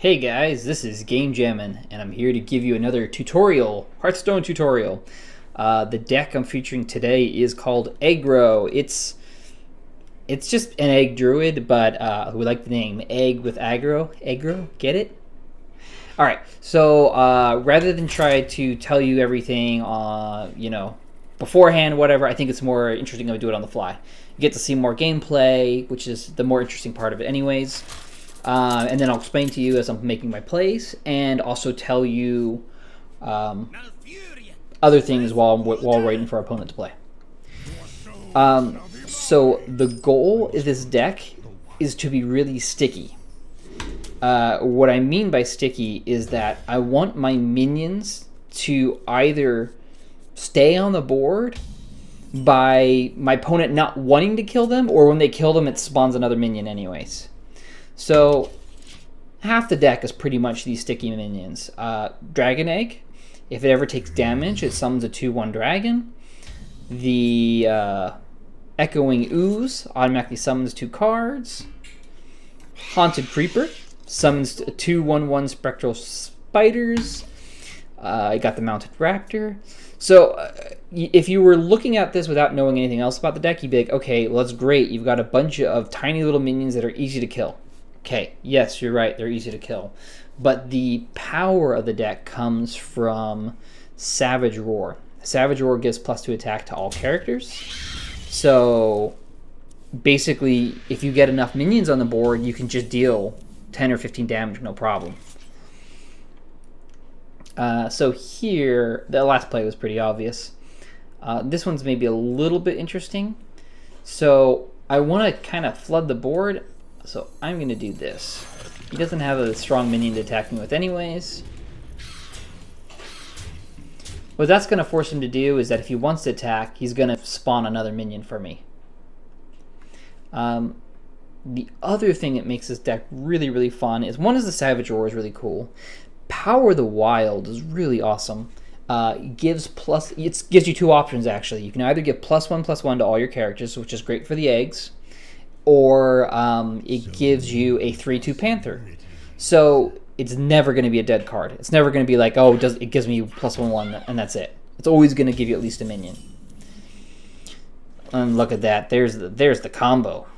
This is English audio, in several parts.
Hey guys, this is Game Jammin', and I'm here to give you another tutorial, Hearthstone tutorial. The deck I'm featuring today is called Eggro. It's just an Egg Druid, but we like the name Egg with aggro. Eggro, get it? All right. So rather than try to tell you everything, beforehand, whatever, I think it's more interesting to do it on the fly. You get to see more gameplay, which is the more interesting part of it, anyways. And then I'll explain to you as I'm making my plays, and also tell you other things while waiting for our opponent to play. So the goal of this deck is to be really sticky. What I mean by sticky is that I want my minions to either stay on the board by my opponent not wanting to kill them, or when they kill them, it spawns another minion anyways. So half the deck is pretty much these sticky minions. Dragon Egg, if it ever takes damage, it summons a 2/1 dragon. The Echoing Ooze automatically summons 2 cards. Haunted Creeper summons 2/1/1 Spectral Spiders. I got the Mounted Raptor. So if you were looking at this without knowing anything else about the deck, you'd be like, okay, well, that's great. You've got a bunch of tiny little minions that are easy to kill. Okay, yes, you're right, they're easy to kill. But the power of the deck comes from Savage Roar. Savage Roar gives +2 attack to all characters. So basically, if you get enough minions on the board, you can just deal 10 or 15 damage, no problem. So here, the last play was pretty obvious. This one's maybe a little bit interesting. So I want to kind of flood the board. So I'm going to do this. He doesn't have a strong minion to attack me with anyways. What that's going to force him to do is that if he wants to attack, he's going to spawn another minion for me. The other thing that makes this deck really, really fun is, one is the Savage Roar is really cool. Power the Wild is really awesome. It gives you 2 options actually. You can either give +1/+1 to all your characters, which is great for the eggs, or it gives you a 3/2 Panther. So it's never going to be a dead card. It's never going to be like, oh, it gives me +1/1 and that's it. It's always going to give you at least a minion. And look at that. There's the combo.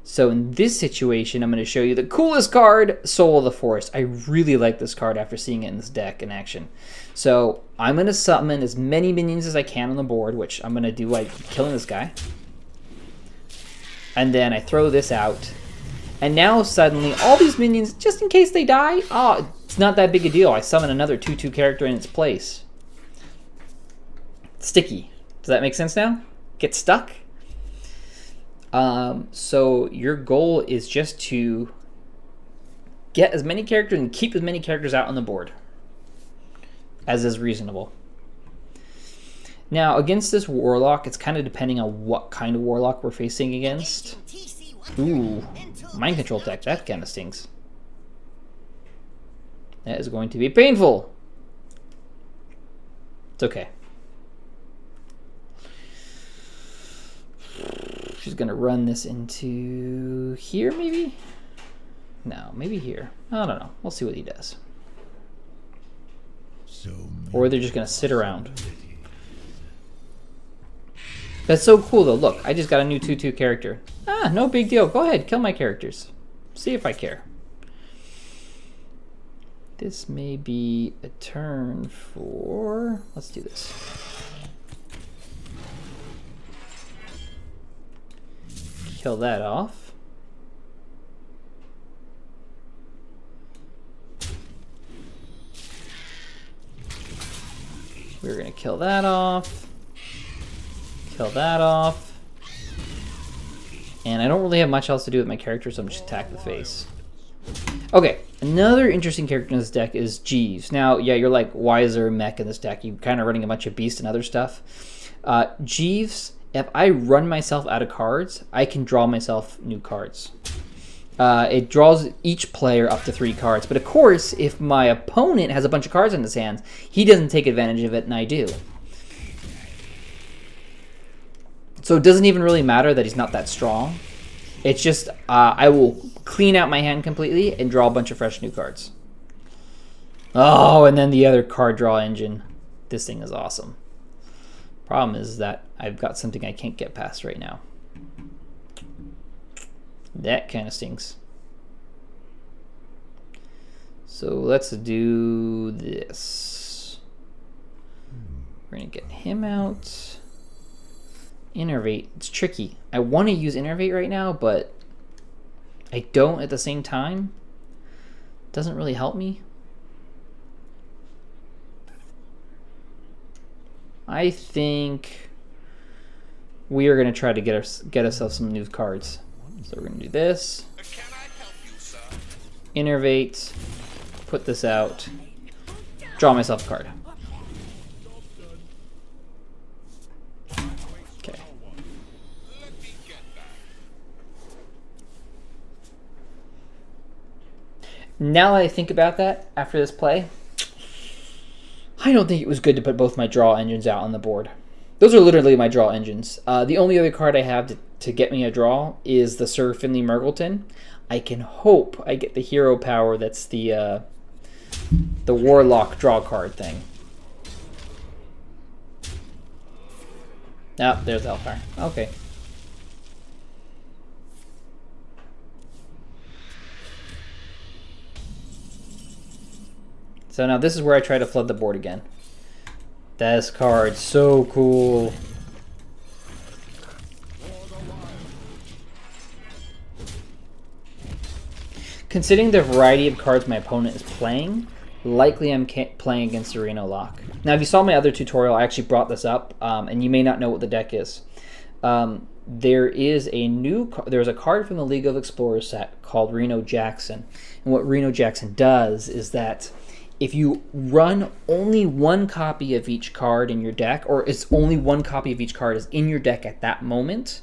So in this situation, I'm going to show you the coolest card, Soul of the Forest. I really like this card after seeing it in this deck in action. So I'm going to summon as many minions as I can on the board, which I'm going to do like killing this guy. And then I throw this out. And now suddenly all these minions, just in case they die, it's not that big a deal. I summon another 2/2 character in its place. Sticky. Does that make sense now? Get stuck? So your goal is just to get as many characters and keep as many characters out on the board as is reasonable. Now, against this Warlock, it's kind of depending on what kind of Warlock we're facing against. Ooh, Mind Control tech, that kind of stings. That is going to be painful. It's okay. She's going to run this into here, maybe? No, maybe here. I don't know. We'll see what he does. Or they're just going to sit around. That's so cool, though. Look, I just got a new 2/2 character. No big deal. Go ahead, kill my characters. See if I care. This may be a turn for... Let's do this. Kill that off. We're going to kill that off. Kill that off. And I don't really have much else to do with my character, so I'm just attack the face. Okay, another interesting character in this deck is Jeeves. Now, yeah, you're like, why is there a mech in this deck? You're kind of running a bunch of beast and other stuff. Jeeves, if I run myself out of cards, I can draw myself new cards. It draws each player up to 3 cards. But of course, if my opponent has a bunch of cards in his hands, he doesn't take advantage of it, and I do. So it doesn't even really matter that he's not that strong. It's just I will clean out my hand completely and draw a bunch of fresh new cards. Oh, and then the other card draw engine. This thing is awesome. Problem is that I've got something I can't get past right now. That kind of stinks. So let's do this. We're going to get him out. Innervate. It's tricky. I want to use Innervate right now, but I don't at the same time. Doesn't really help me. I think we are going to try to get ourselves some new cards. So we're going to do this. Innervate. Put this out. Draw myself a card. Okay. Now that I think about that after this play, I don't think it was good to put both my draw engines out on the board. Those are literally my draw engines. The only other card I have to get me a draw is the Sir Finley Murgleton. I can hope I get the hero power that's the Warlock draw card thing. Ah, there's Elfire. Okay. So now this is where I try to flood the board again. This card's so cool. Considering the variety of cards my opponent is playing, likely I'm playing against a Reno Lock. Now, if you saw my other tutorial, I actually brought this up, and you may not know what the deck is. There's a card from the League of Explorers set called Reno Jackson. And what Reno Jackson does is that if you run only one copy of each card in your deck, or it's only one copy of each card is in your deck at that moment,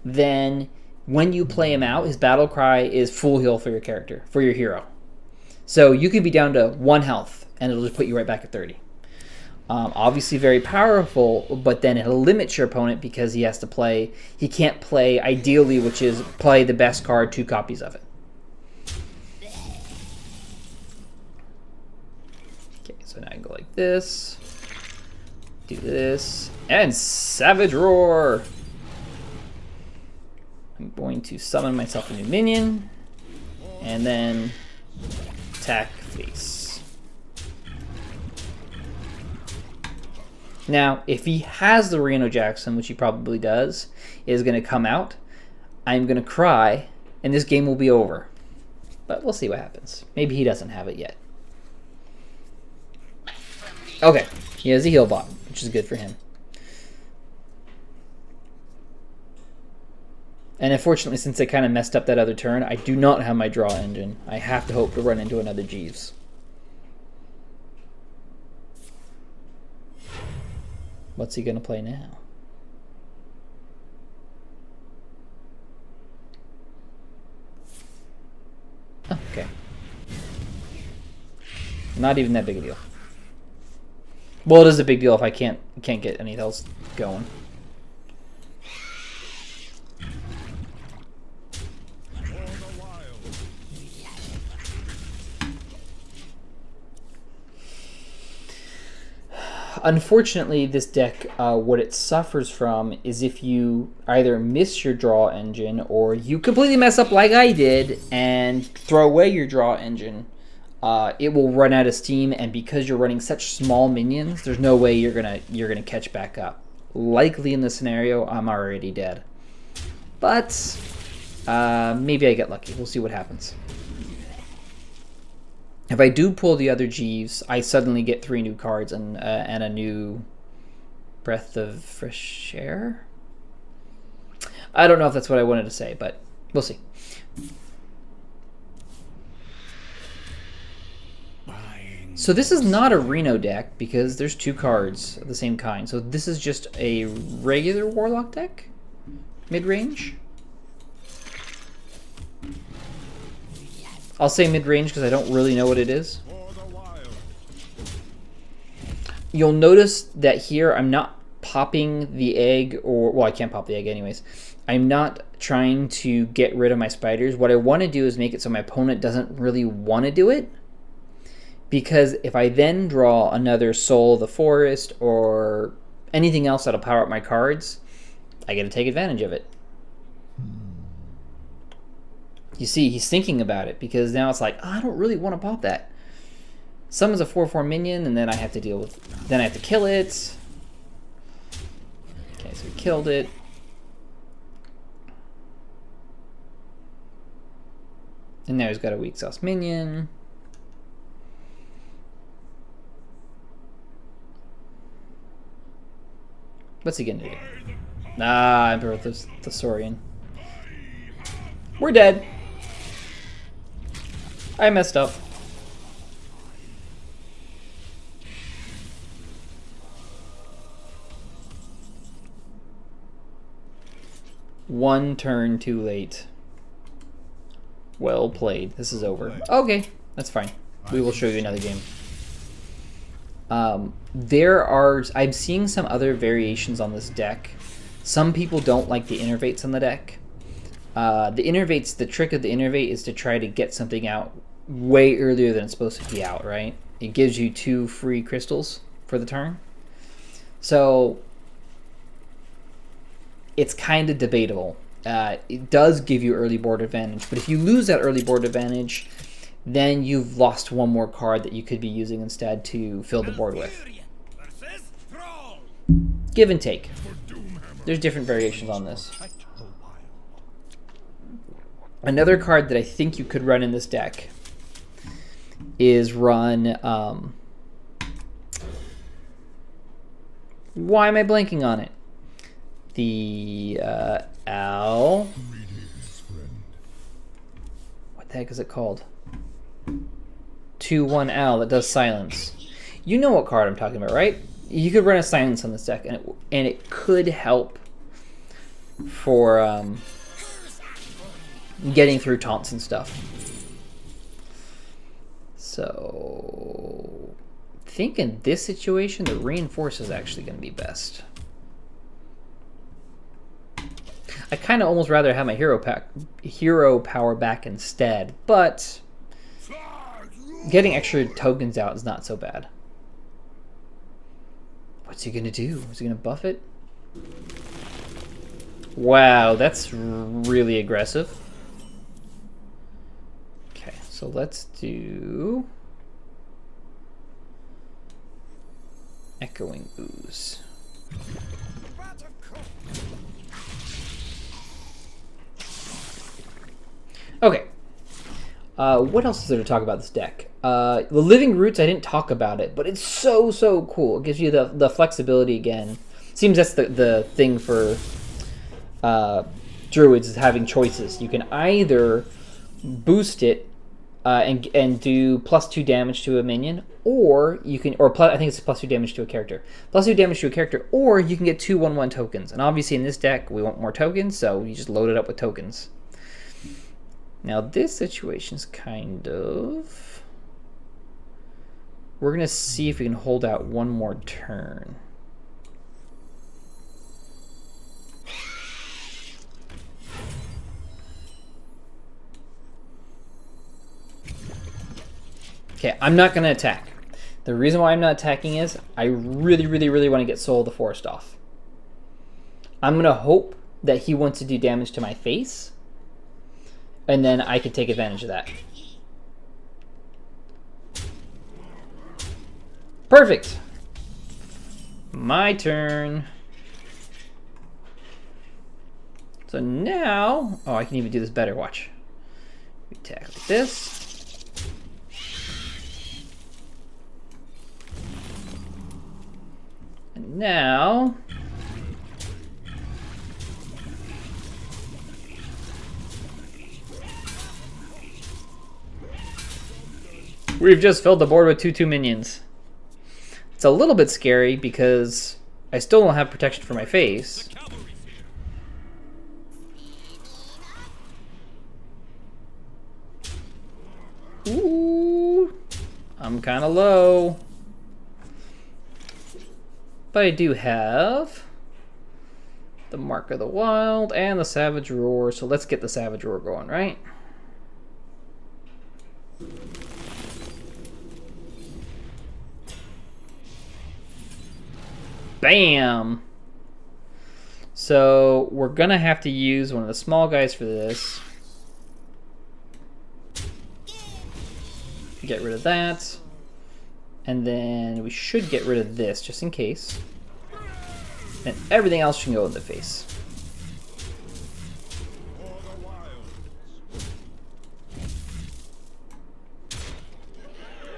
then when you play him out, his battle cry is full heal for your character, for your hero. So you could be down to 1 health, and it'll just put you right back at 30. Obviously very powerful, but then it'll limit your opponent because he can't play ideally, which is play the best card, 2 copies of it. Okay, so now I can go like this, do this, and Savage Roar! I'm going to summon myself a new minion, and then attack face. Now, if he has the Reno Jackson, which he probably does, is going to come out, I'm going to cry, and this game will be over. But we'll see what happens. Maybe he doesn't have it yet. Okay, he has a heal bot, which is good for him. And unfortunately, since I kind of messed up that other turn, I do not have my draw engine. I have to hope to run into another Jeeves. What's he going to play now? Oh, okay. Not even that big a deal. Well, it is a big deal if I can't get anything else going. Unfortunately, this deck, what it suffers from is if you either miss your draw engine or you completely mess up like I did and throw away your draw engine, it will run out of steam, and because you're running such small minions, there's no way you're gonna catch back up. Likely in this scenario, I'm already dead. But maybe I get lucky. We'll see what happens. If I do pull the other Jeeves, I suddenly get 3 new cards and a new Breath of Fresh Air? I don't know if that's what I wanted to say, but we'll see. So this is not a Reno deck because there's 2 cards of the same kind. So this is just a regular Warlock deck? Mid-range? I'll say mid-range because I don't really know what it is. You'll notice that here I'm not popping the egg, or well, I can't pop the egg anyways. I'm not trying to get rid of my spiders. What I want to do is make it so my opponent doesn't really want to do it. Because if I then draw another Soul of the Forest or anything else that'll power up my cards, I get to take advantage of it. You see, he's thinking about it because now it's like, oh, I don't really want to pop that. Summons a 4/4 minion, and then I have to deal with. Then I have to kill it. Okay, so we killed it. And now he's got a weak sauce minion. What's he gonna do? Ah, Emperor the Saurian. We're dead. I messed up. One turn too late. Well played. This is over. Okay, that's fine. We will show you another game. I'm seeing some other variations on this deck. Some people don't like the innervates on the deck. The trick of the innervate is to try to get something out way earlier than it's supposed to be out, right? It gives you 2 free crystals for the turn. So it's kind of debatable. It does give you early board advantage, but if you lose that early board advantage, then you've lost one more card that you could be using instead to fill the board with. Give and take. There's different variations on this. Another card that I think you could run in this deck is run... why am I blanking on it? The Owl. What the heck is it called? 2/1 Owl that does silence. You know what card I'm talking about, right? You could run a silence on this deck, and it could help for getting through taunts and stuff. So I think in this situation, the reinforce is actually going to be best. I kind of almost rather have my hero power back instead, but getting extra tokens out is not so bad. What's he gonna do? Is he gonna buff it? Wow, that's really aggressive. Okay, so let's do Echoing Ooze. Okay. What else is there to talk about this deck? The Living Roots, I didn't talk about it, but it's so cool. It gives you the flexibility again. Seems that's the thing for Druids is having choices. You can either boost it and do +2 damage to a minion, or you can, I think it's +2 damage to a character. +2 damage to a character, or you can get 2 1/1 tokens. And obviously in this deck, we want more tokens, so you just load it up with tokens. Now this situation's kind of... We're going to see if we can hold out one more turn. Okay, I'm not going to attack. The reason why I'm not attacking is I really want to get Soul of the Forest off. I'm going to hope that he wants to do damage to my face, and then I can take advantage of that. Perfect. My turn. So now, oh, I can even do this better. Watch. We attack like this. And now, we've just filled the board with 2/2 minions. It's a little bit scary because I still don't have protection for my face. Ooh, I'm kind of low. But I do have the Mark of the Wild, and the Savage Roar. So let's get the Savage Roar going, right? Bam! So we're gonna have to use one of the small guys for this. Get rid of that. And then we should get rid of this just in case. And everything else can go in the face.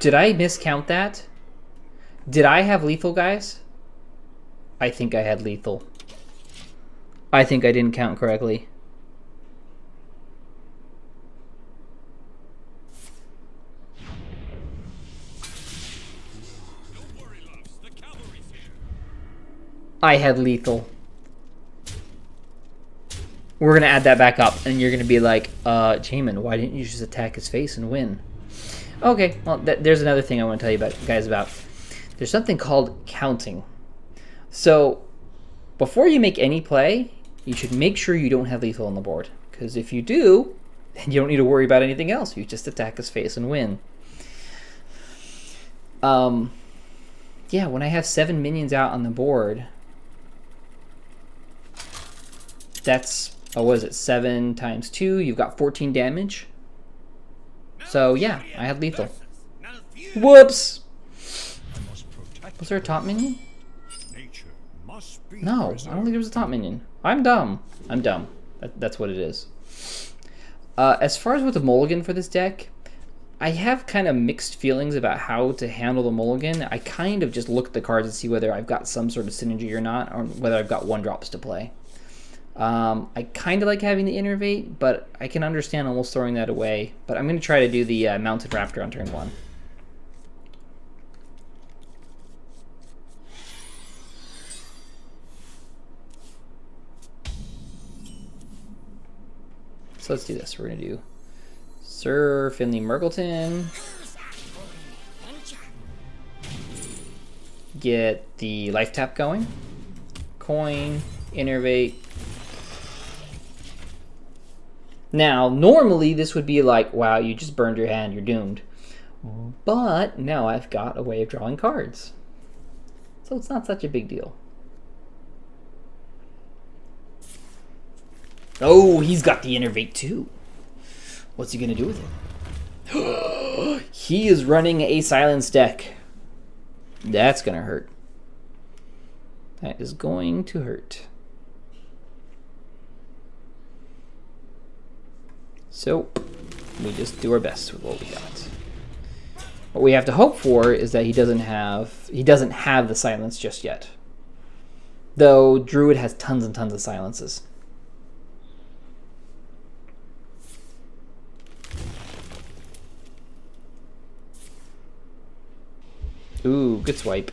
Did I miscount that? Did I have lethal, guys? I think I had lethal. I think I didn't count correctly. I had lethal. We're going to add that back up, and you're going to be like, Jamin, why didn't you just attack his face and win? Okay, well, there's another thing I want to tell you guys about. There's something called counting. So, before you make any play, you should make sure you don't have lethal on the board. Because if you do, then you don't need to worry about anything else. You just attack his face and win. Yeah, when I have 7 minions out on the board, that's, what is it, 7 times 2, you've got 14 damage. So yeah, I had lethal. Whoops! Was there a top minion? No, I don't think there was a top minion. I'm dumb. I'm dumb. That's what it is. As far as with the mulligan for this deck, I have kind of mixed feelings about how to handle the mulligan. I kind of just look at the cards and see whether I've got some sort of synergy or not, or whether I've got 1-drops to play. I kind of like having the Innervate, but I can understand almost throwing that away. But I'm going to try to do the Mounted Raptor on turn 1. So let's do this. We're going to do Sir Finley Mergleton. Get the life tap going. Coin, Innervate. Now, normally this would be like, wow, you just burned your hand, you're doomed. But now I've got a way of drawing cards. So it's not such a big deal. Oh, he's got the Innervate too. What's he gonna do with it? He is running a silence deck. That's gonna hurt. That is going to hurt. So, we just do our best with what we got. What we have to hope for is that he doesn't have the silence just yet. Though Druid has tons and tons of silences. Ooh, good swipe.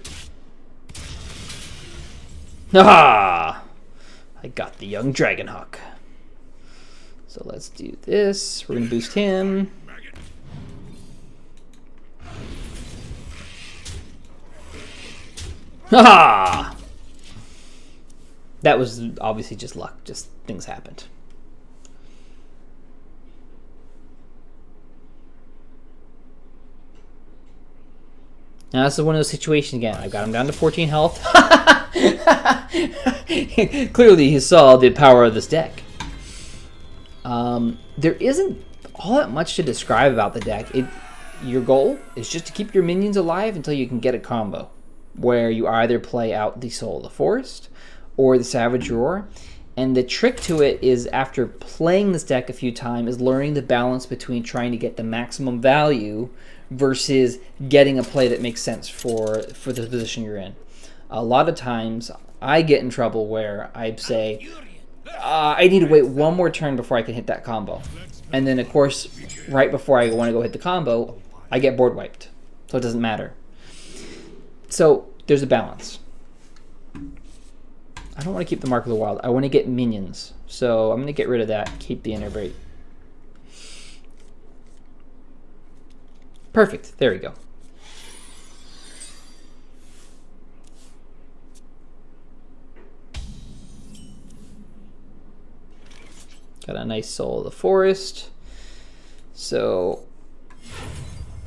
Ah! I got the young Dragonhawk. So let's do this. We're going to boost him. Ah! That was obviously just luck. Just things happened. Now this is one of those situations again. I've got him down to 14 health. Clearly he saw the power of this deck. There isn't all that much to describe about the deck. Your goal is just to keep your minions alive until you can get a combo, where you either play out the Soul of the Forest or the Savage Roar. And the trick to it is, after playing this deck a few times, is learning the balance between trying to get the maximum value versus getting a play that makes sense for the position you're in. A lot of times I get in trouble where I say, I need to wait one more turn before I can hit that combo. And then, of course, right before I want to go hit the combo, I get board wiped. So it doesn't matter. So there's a balance. I don't want to keep the Mark of the Wild. I want to get minions. So I'm going to get rid of that. Keep the Innervate. Perfect. There we go. Got a nice Soul of the Forest. So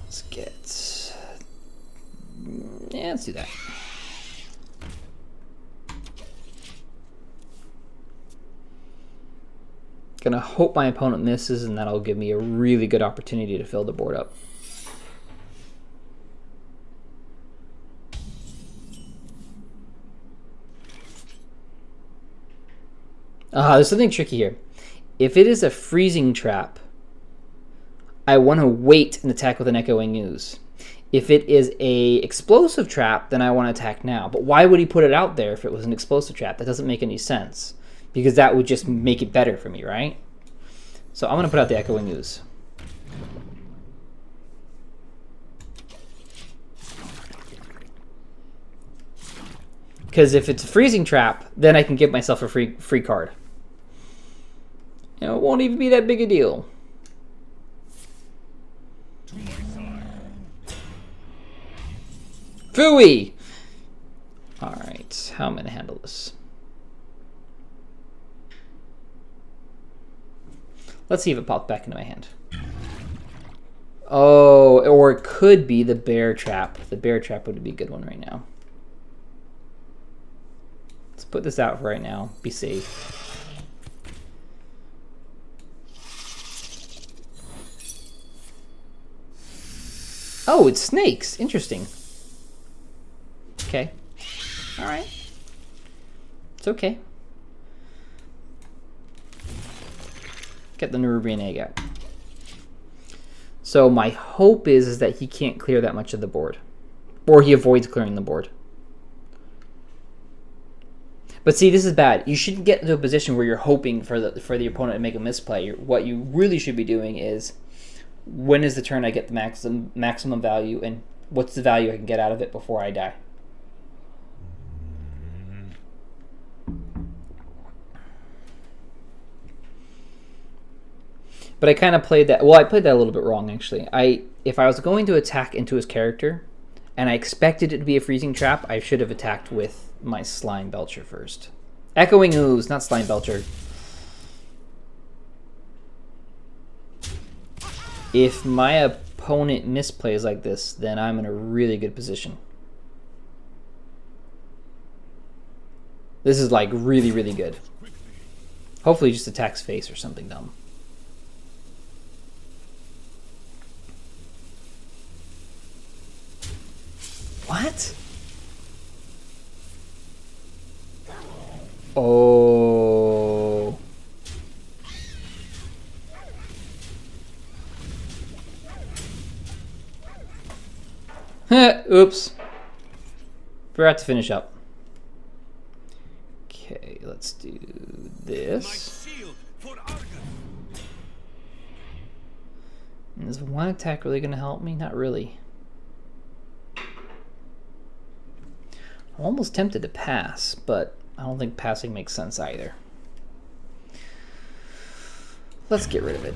let's get, yeah, let's do that. Gonna hope my opponent misses, and that'll give me a really good opportunity to fill the board up. There's something tricky here. If it is a freezing trap, I want to wait and attack with an Echoing Ooze. If it is a explosive trap, then I want to attack now. But why would he put it out there if it was an explosive trap? That doesn't make any sense, because that would just make it better for me, right? So I'm going to put out the Echoing Ooze. Because if it's a freezing trap, then I can give myself a free card. You know, it won't even be that big a deal. Phooey! Alright, how am I going to handle this? Let's see if it pops back into my hand. Oh, or it could be the bear trap. The bear trap would be a good one right now. Let's put this out for right now. Be safe. Oh, it's snakes. Interesting. Okay. All right. It's okay. Get the Nerubian egg out. So my hope is that he can't clear that much of the board. Or he avoids clearing the board. But see, this is bad. You shouldn't get into a position where you're hoping for the opponent to make a misplay. What you really should be doing is, when is the turn I get the maximum value, and what's the value I can get out of it before I die? But I kind of played that. Well, I played that a little bit wrong, actually. If I was going to attack into his character, and I expected it to be a freezing trap, I should have attacked with my Slime Belcher first. Echoing Ooze, not Slime Belcher. If my opponent misplays like this, then I'm in a really good position. This is like really, really good. Hopefully he just attacks face or something dumb. What? Oh. Oops. Forgot to finish up. Okay, let's do this. And is one attack really going to help me? Not really. I'm almost tempted to pass, but I don't think passing makes sense either. Let's get rid of it.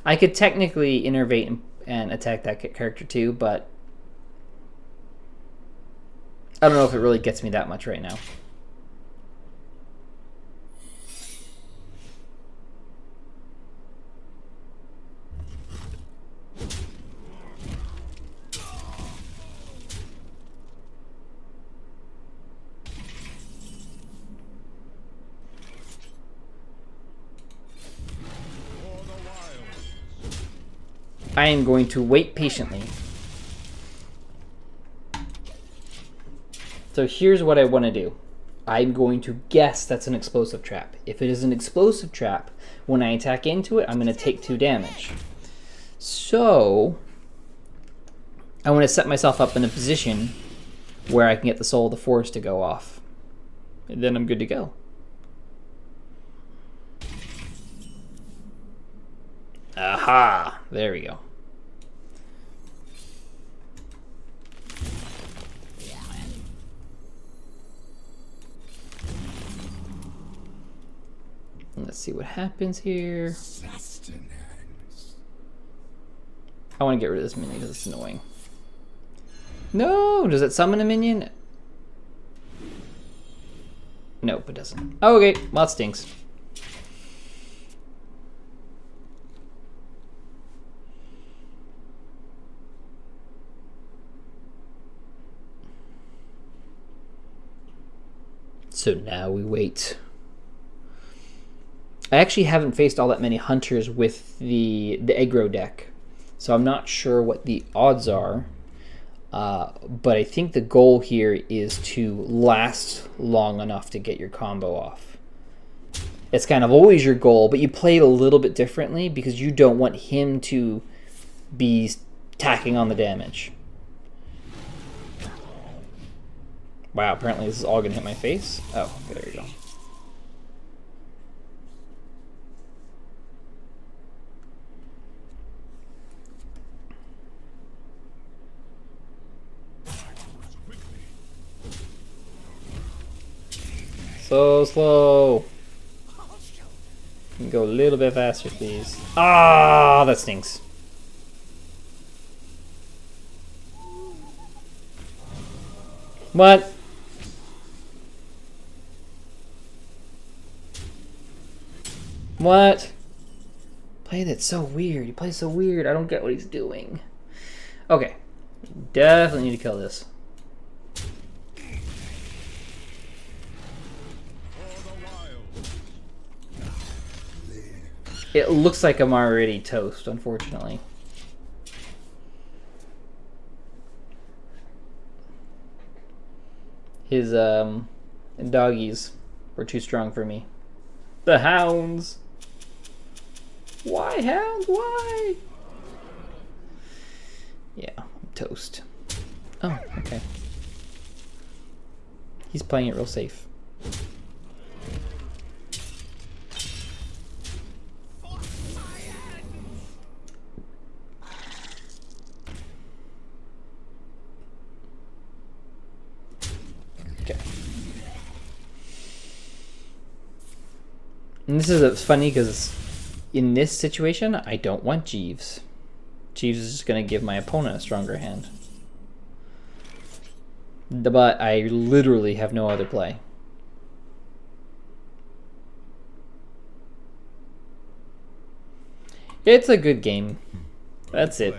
I could technically innervate and attack that character too, but I don't know if it really gets me that much right now. I am going to wait patiently. So here's what I want to do. I'm going to guess that's an explosive trap. If it is an explosive trap, when I attack into it, I'm going to take 2 damage. So I want to set myself up in a position where I can get the Soul of the Forest to go off. And then I'm good to go. Aha! There we go. Let's see what happens here. I want to get rid of this minion because it's annoying. No! Does it summon a minion? Nope, it doesn't. Okay, well, that stinks. So now we wait. I actually haven't faced all that many hunters with the Eggro deck, so I'm not sure what the odds are. But I think the goal here is to last long enough to get your combo off. It's kind of always your goal, but you play it a little bit differently because you don't want him to be tacking on the damage. Wow, apparently this is all going to hit my face. Oh, there you go. So slow. Can go a little bit faster, please. Ah, that stinks. What? What? Play that so weird. He plays so weird. I don't get what he's doing. Okay. Definitely need to kill this. It looks like I'm already toast, unfortunately. His doggies were too strong for me. The hounds. Why hounds? Why? Yeah, I'm toast. Oh, okay. He's playing it real safe. Okay. And this is funny because in this situation, I don't want Jeeves. Jeeves is just going to give my opponent a stronger hand. But I literally have no other play. It's a good game. That's it.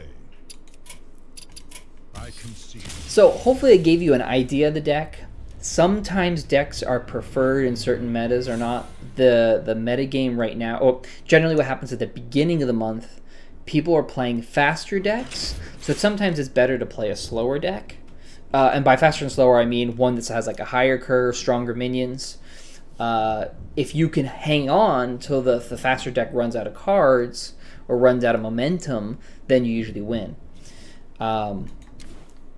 So hopefully I gave you an idea of the deck. Sometimes decks are preferred in certain metas or not. The meta game right now, or generally what happens at the beginning of the month, people are playing faster decks. So sometimes it's better to play a slower deck. And by faster and slower, I mean one that has like a higher curve, stronger minions. If you can hang on till the faster deck runs out of cards or runs out of momentum, then you usually win.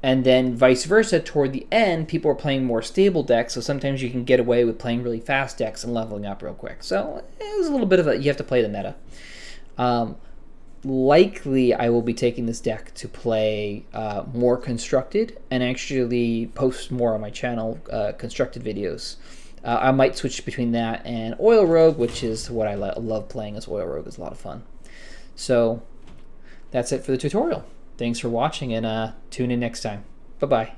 And then vice versa, toward the end, people are playing more stable decks, so sometimes you can get away with playing really fast decks and leveling up real quick. So it was a little bit of you have to play the meta. Likely, I will be taking this deck to play more constructed and actually post more on my channel constructed videos. I might switch between that and Oil Rogue, which is what I love playing as Oil Rogue. It's a lot of fun. So that's it for the tutorial. Thanks for watching, and tune in next time. Bye-bye.